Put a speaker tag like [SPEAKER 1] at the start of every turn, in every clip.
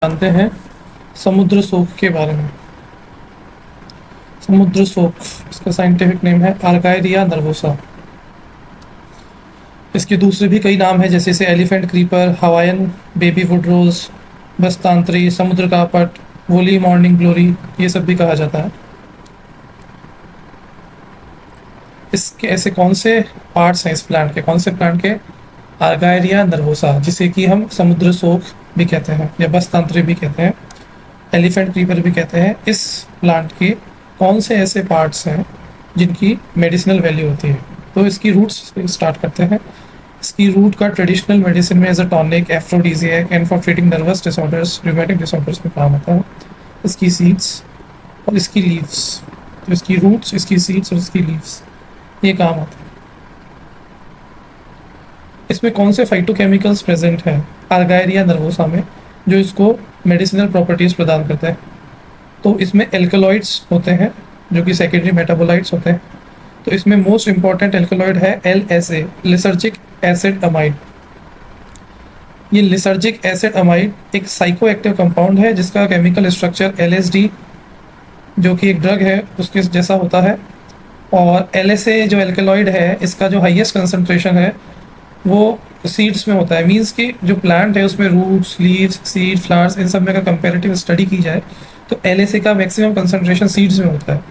[SPEAKER 1] जानते हैं समुद्र सोख के बारे में। समुद्र सोख, इसका साइंटिफिक नेम है आर्गायरिया नर्वोसा। इसके दूसरे भी कई नाम हैं, जैसे से elephant creeper, Hawaiian baby wood rose, बस्तांतरी, समुद्र कापट, वोली मॉर्निंग ग्लोरी, ये सब भी कहा जाता है। इसके ऐसे कौन से पार्ट्स हैं इस प्लांट के, कौन से प्लांट के? आर्गायरिया नर्वोसा, जिसे कि हम समुद्र सोख भी कहते हैं या बस्तांतरी भी कहते हैं, एलिफेंट क्रीपर भी कहते हैं। इस प्लांट के कौन से ऐसे पार्ट्स हैं जिनकी मेडिसिनल वैल्यू होती है? तो इसकी रूट्स स्टार्ट करते हैं। इसकी रूट का ट्रेडिशनल मेडिसिन में as a tonic, aphrodisiac and for treating nervous disorders, rheumatic disorders में काम आता है। इसकी सीड्स और इसकी लीव्स, तो इसकी रूट्स, इसकी सीड्स और इसकी लीव्स, ये काम आते हैं। इसमें कौन से फाइटोकेमिकल्स प्रेजेंट हैं आर्गायरिया नर्वोसा में जो इसको मेडिसिनल प्रॉपर्टीज प्रदान करते हैं? तो इसमें एल्कलॉइड्स होते हैं जो कि सेकेंडरी मेटाबोलाइट्स होते हैं। तो इसमें मोस्ट इंपॉर्टेंट एल्कलॉइड है LSA, लिसर्जिक एसिड अमाइड। ये लिसर्जिक एसिड अमाइड एक साइकोएक्टिव कंपाउंड है जिसका केमिकल स्ट्रक्चर LSD, जो कि एक ड्रग है, उसके जैसा होता है। और LSA जो एल्कलॉइड है, इसका जो हाईएस्ट कंसंट्रेशन है वो सीड्स में होता है। मींस कि जो प्लांट है उसमें रूट्स, लीव्स, सीड, फ्लावर्स, इन सब में अगर कंपैरेटिव स्टडी की जाए तो LSA का मैक्सिमम कंसंट्रेशन सीड्स में होता है।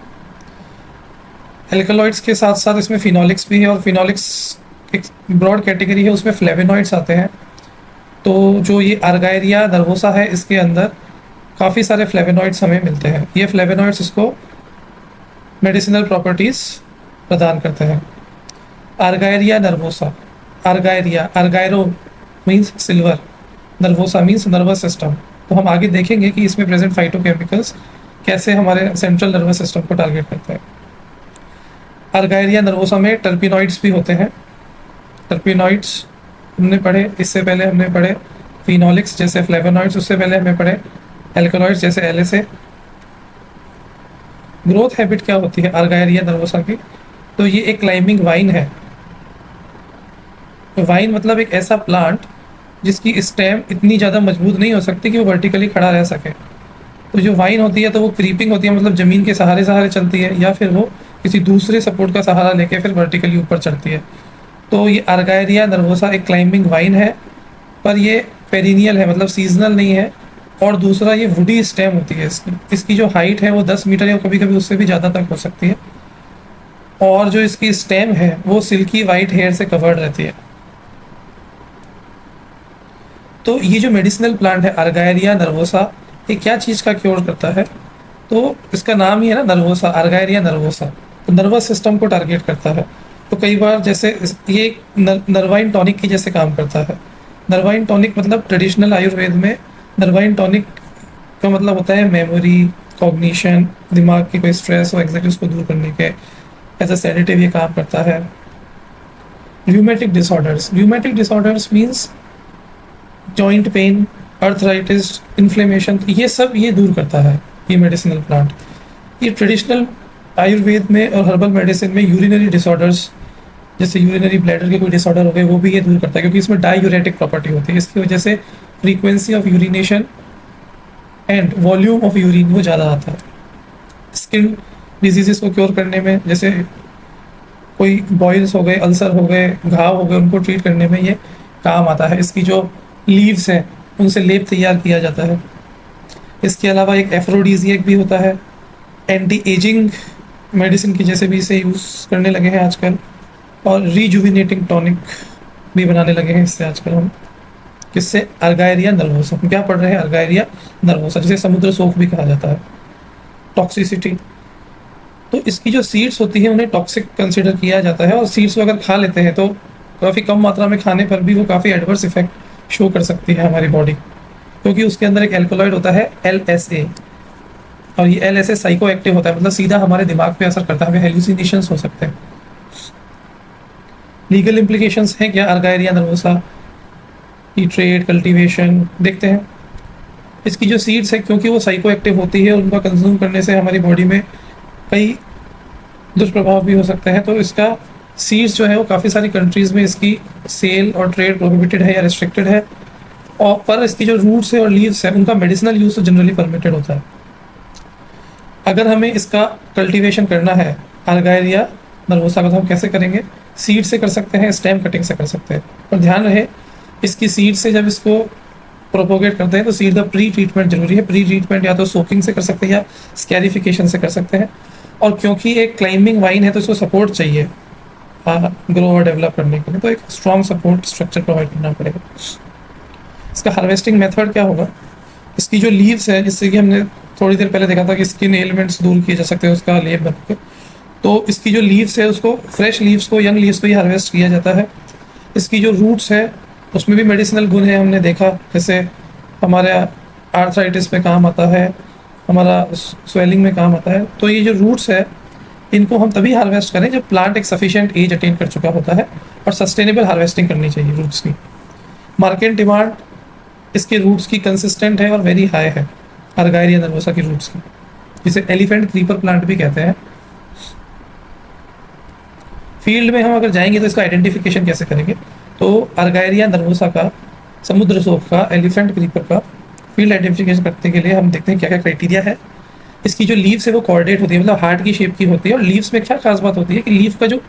[SPEAKER 1] एल्कलॉइड्स के साथ साथ इसमें फिनोलिक्स भी है, और फिनोलिक्स एक ब्रॉड कैटेगरी है, उसमें फ्लेवेनॉइड्स आते हैं। तो जो ये आर्गायरिया नर्वोसा है, इसके अंदर काफ़ी सारे फ्लेवेनॉइड्स हमें मिलते हैं। ये फ्लेवेनॉइड्स इसको मेडिसिनल प्रॉपर्टीज़ प्रदान करते हैं। Argyreia nervosa, Argyreia, argyro means silver, nervosa means nervous system. तो हम आगे देखेंगे कि इसमें प्रेजेंट फाइटोकेमिकल्स कैसे हमारे सेंट्रल नर्वस सिस्टम को टारगेट करते हैं। आर्गायरिया नर्वोसा में टर्पिनॉइड्स भी होते हैं। टर्पिनॉइड्स हमने पढ़े, इससे पहले हमने पढ़े फिनोलिक्स जैसे फ्लेवोनॉइड्स, उससे पहले हमने पढ़े एल्कलॉइड्स जैसे LSA। ग्रोथ हैबिट क्या होती है आर्गायरिया नर्वोसा की? तो ये एक क्लाइंबिंग वाइन है। वाइन मतलब एक ऐसा प्लांट जिसकी स्टेम इतनी ज़्यादा मजबूत नहीं हो सकती कि वो वर्टिकली खड़ा रह सके। तो जो वाइन होती है तो वो क्रीपिंग होती है, मतलब ज़मीन के सहारे सहारे चलती है, या फिर वो किसी दूसरे सपोर्ट का सहारा लेके फिर वर्टिकली ऊपर चढ़ती है। तो ये आर्गायरिया नर्वोसा एक क्लाइंबिंग वाइन है, पर ये पेरिनियल है, मतलब सीजनल नहीं है। और दूसरा, ये वुडी स्टेम होती है इसकी। इसकी जो हाइट है वो 10 मीटर या कभी कभी उससे भी ज़्यादा तक हो सकती है। और जो इसकी स्टेम है वो सिल्की वाइट हेयर से कवर्ड रहती है। तो ये जो मेडिसिनल प्लांट है आर्गायरिया नर्वोसा, ये क्या चीज़ का क्योर करता है? तो इसका नाम ही है ना नर्वोसा, आर्गायरिया नर्वोसा, तो नर्वस सिस्टम को टारगेट करता है। तो कई बार जैसे ये नर्वाइन टॉनिक की जैसे काम करता है। नर्वाइन टॉनिक मतलब ट्रेडिशनल आयुर्वेद में नर्वाइन टॉनिक का मतलब होता है मेमोरी, कॉग्निशन, दिमाग की कोई स्ट्रेस हो एग्जैक्टली उसको दूर करने के एज अ सेडेटिव ये काम करता है। Rheumatic disorders, rheumatic disorders means joint pain, arthritis, inflammation, तो ये सब ये दूर करता है ये मेडिसिनल प्लांट। ये ट्रेडिशनल आयुर्वेद में और हर्बल मेडिसिन में यूरिनरी डिसऑर्डर्स, जैसे यूरिनरी ब्लैडर के कोई डिसऑर्डर हो गए, वो भी ये दूर करता है, क्योंकि इसमें डायूरेटिक प्रॉपर्टी होती है। इसकी वजह से frequency of urination and volume of urine वो ज़्यादा आता है। स्किन डिजीज़ को क्योर करने में, जैसे कोई बॉयल्स हो गए, अल्सर हो गए, घाव हो गए, उनको ट्रीट करने में ये काम आता है। इसकी जो लीव्स हैं उनसे लेप तैयार किया जाता है। इसके अलावा एक एफ्रोडीजियक भी होता है, एंटी एजिंग मेडिसिन की जैसे भी इसे यूज़ करने लगे हैं आजकल। और रीजुविनेटिंग टॉनिक भी बनाने लगे हैं इससे आजकल हम। किससे? आर्गायरिया नर्वोसा। हम क्या पढ़ रहे हैं? आर्गायरिया नर्वोसा, जिसे समुद्र सोख भी कहा जाता है। टॉक्सिसिटी, तो इसकी जो सीड्स होती हैं उन्हें टॉक्सिक कंसिडर किया जाता है, और सीड्स को अगर खा लेते हैं तो काफ़ी कम मात्रा में खाने पर भी वो काफ़ी एडवर्स इफेक्ट शो कर सकती है हमारी बॉडी, क्योंकि उसके अंदर एक एल्कोलॉइड होता है LSA, और ये LSA साइको एक्टिव होता है, मतलब सीधा हमारे दिमाग पे असर करता है, हमें हेलुसिनेशंस हो सकते हैं। लीगल इम्प्लीकेशंस हैं क्या आर्गायरिया नर्वोसा की? ट्रेड, कल्टीवेशन देखते हैं। इसकी जो सीड्स है, क्योंकि वो साइको एक्टिव होती है, उनका कंज्यूम करने से हमारी बॉडी में कई दुष्प्रभाव भी हो सकते हैं। तो इसका सीड्स जो है वो काफ़ी सारी कंट्रीज़ में इसकी सेल और ट्रेड प्रोहिबिटेड है या रिस्ट्रिक्टेड है। और पर इसकी जो रूट्स है और लीव्स है उनका मेडिसिनल यूज तो जनरली परमिटेड होता है। अगर हमें इसका कल्टीवेशन करना है अर्गायरिया नर्वोसा का, तो हम कैसे करेंगे? सीड से कर सकते हैं, स्टेम कटिंग से कर सकते हैं। और ध्यान रहे इसकी सीड से जब इसको प्रोपोगेट करते हैं तो सीड का प्री ट्रीटमेंट जरूरी है। प्री ट्रीटमेंट या तो सोकिंग से कर सकते हैं या स्कैरिफिकेशन से कर सकते हैं। और क्योंकि एक क्लाइंबिंग वाइन है तो इसको सपोर्ट चाहिए ग्रो और डेवलप करने के लिए, तो एक स्ट्रॉन्ग सपोर्ट स्ट्रक्चर प्रोवाइड करना पड़ेगा। इसका हार्वेस्टिंग मेथड क्या होगा? इसकी जो लीव्स है, जिससे कि हमने थोड़ी देर पहले देखा था कि स्किन एलिमेंट्स दूर किए जा सकते हैं उसका लेप बना के, तो इसकी जो लीव्स है उसको, फ्रेश लीव्स को, यंग लीव्स को ही हार्वेस्ट किया जाता है। इसकी जो रूट्स है उसमें भी मेडिसिनल गुण है, हमने देखा, जैसे हमारे आर्थराइटिस में काम आता है, हमारा स्वेलिंग में काम आता है। तो ये जो रूट्स है इनको हम तभी हार्वेस्ट करें जब प्लांट एक सफिशिएंट एज अटेन कर चुका होता है, और सस्टेनेबल हार्वेस्टिंग करनी चाहिए रूट्स की। मार्केट डिमांड इसके रूट्स की कंसिस्टेंट है और वेरी हाई है, अर्गायरिया नर्वोसा की रूट्स की, जिसे एलिफेंट क्रीपर प्लांट भी कहते हैं। फील्ड में हम अगर जाएंगे तो इसका आइडेंटिफिकेशन कैसे करेंगे? तो अर्गायरिया नर्वोसा का, समुद्र सोप का, एलिफेंट क्रीपर का फील्ड आइडेंटिफिकेशन करने के लिए हम देखते हैं क्या क्या क्राइटेरिया है। इसकी जो लीव्स है वो कॉर्डेट होती है, मतलब हार्ट की शेप की होती है। और लीव्स में क्या खास बात होती है कि लीफ का जो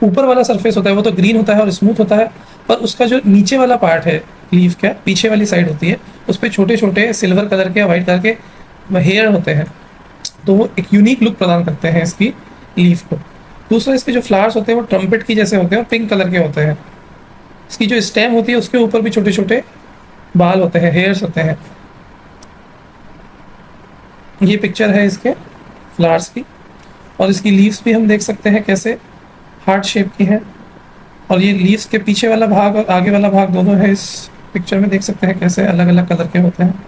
[SPEAKER 1] ऊपर वाला सरफेस होता है वो तो ग्रीन होता है और स्मूथ होता है, पर उसका जो नीचे वाला पार्ट है लीफ का, पीछे वाली साइड होती है, उस पर छोटे छोटे सिल्वर कलर के या वाइट कलर के हेयर होते हैं, तो वो एक यूनिक लुक प्रदान करते हैं इसकी लीफ को। दूसरा, इसके जो फ्लावर्स होते हैं वो ट्रम्पेट की जैसे होते हैं और पिंक कलर के होते हैं। इसकी जो स्टेम होती है उसके ऊपर भी छोटे छोटे बाल होते हैं, हेयर्स होते हैं। ये पिक्चर है इसके फ्लावर्स की, और इसकी लीव्स भी हम देख सकते हैं कैसे हार्ट शेप की है। और ये लीव्स के पीछे वाला भाग और आगे वाला भाग दोनों है इस पिक्चर में, देख सकते हैं कैसे अलग अलग कलर के होते हैं।